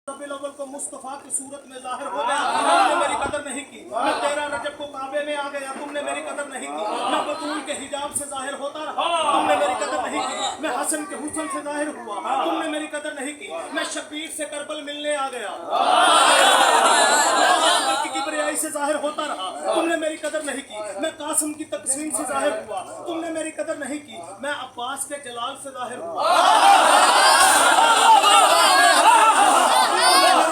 रबीउल अव्वल को मुस्तफा की सूरत में जाहिर हो गया, तुमने मेरी कदर नहीं की। मैं 13 रजब को काबे में आ गया, तुमने मेरी कदर नहीं की। मैं बतूल के हिजाब से जाहिर होता रहा, तुमने मेरी कदर नहीं की। मैं हसन के हुस्न से जाहिर हुआ, तुमने मेरी कदर नहीं की। मैं शब्बीर से करबल मिलने आ गया, मैं की किबरियाई से जाहिर होता रहा, तुमने मेरी कदर नहीं की। मैं कासिम की तकसीम से जाहिर हुआ, तुमने मेरी कदर नहीं की। मैं अब्बास के जलाल से जाहिर हुआ,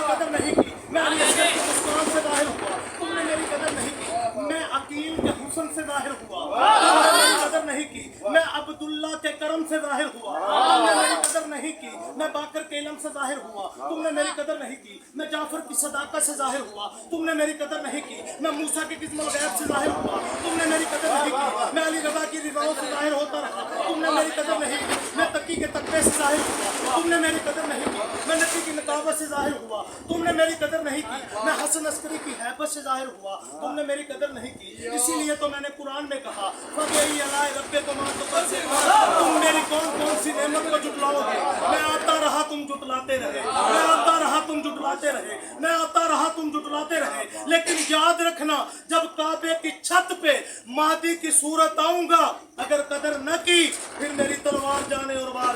कदर नहीं की। मैं अली असगर के मुस्कान से जाहिर हुआ, तुमने मेरी कदर नहीं की। मैं अकील के हुस्न से जाहिर हुआ, तुमने मेरी कदर नहीं की। मैं अब्दुल्ला के करम से जाहिर हुआ, तुमने मेरी कदर नहीं की। मैं बाकर के इल्म से जाहिर हुआ, तुमने मेरी कदर नहीं की। मैं जाफर की सदाकत से जाहिर हुआ, तुमने मेरी कदर नहीं की। मैं मूसा के किस्मुल गैब से जाहिर हुआ, तुमने मेरी कदर नहीं की। मैं अली रज़ा की रिज़ाओं से जाहिर होता रहा, तुमने मेरी कदर नहीं की। मैं तकी के तकवे से जाहिर हुआ, तुमने मेरी कदर नहीं की। मैं नबी की नकाबत से जाहिर हुआ, तुमने मेरी कदर नहीं की। मैं हसन अस्करी की हैबत से जाहिर हुआ, तुमने मेरी कदर नहीं की। इसीलिए तो मैंने कुरान में कहा, फगई अलाए रब्बे तुम मेरी कौन कौन सी नेमत को जुटलाओगे। मैं आता रहा तुम जुटलाते रहे, मैं आता रहा तुम जुटलाते रहे, मैं आता रहा तुम जुटलाते रहे। लेकिन याद रखना, जब काबे की छत पे मादी की सूरत आऊंगा, अगर कदर न की फिर मेरी तलवार जाने और वार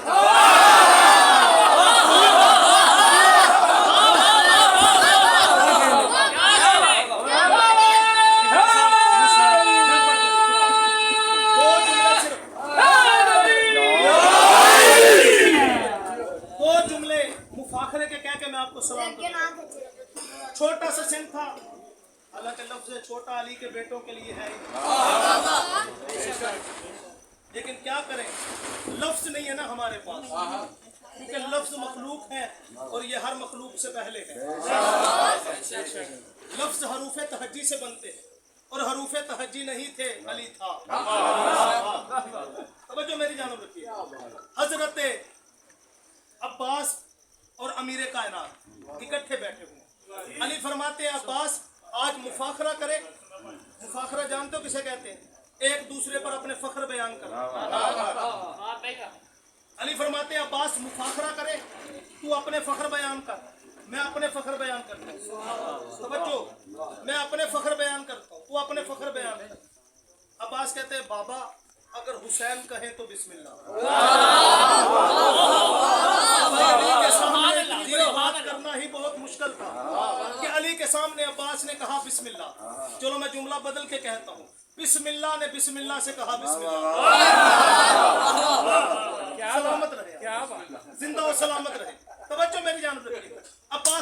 छोटा सा सिंह था, हालांकि लफ्ज़ छोटा अली के बेटों के लिए है, लेकिन क्या करें, लफ्ज़ नहीं है ना हमारे पास, क्योंकि लफ्ज़ मखलूक है और ये हर मखलूक से पहले है। लफ्ज़ हरूफ तहज्जी से बनते हैं और हरूफ तहज्जी नहीं थे, अली था। तवज्जो मेरी जानब रखिए। हजरत अब्बास और अमीर कायनात इकट्ठे बैठे हुए, अली फरमाते हैं अब्बास आज मुफाखरा करे। मुफाखरा जानते हो किसे कहते हैं? एक दूसरे पर अपने फख्र बयान करना। अली फरमाते हैं अब्बास मुफाखरा करे, तू अपने फख्र बयान कर, मैं अपने फख्र बयान करता हूँ। समझो, मैं अपने फख्र बयान करता हूँ, तू अपने फख्र बयान कर। अब्बास कहते हैं बाबा अगर हुसैन कहे तो बिस्मिल्लाह। बात करना ही बहुत मुश्किल था कि अली के सामने अब्बास ने कहा बिस्मिल्लाह। चलो मैं जुमला बदल के कहता हूँ, बिस्मिल्लाह ने बिस्मिल्लाह से कहा बिस्मिल्लाह। सलामत रहे, जिंदा और सलामत रहे। तवज्जो मेरी जान रखिए। अब्बास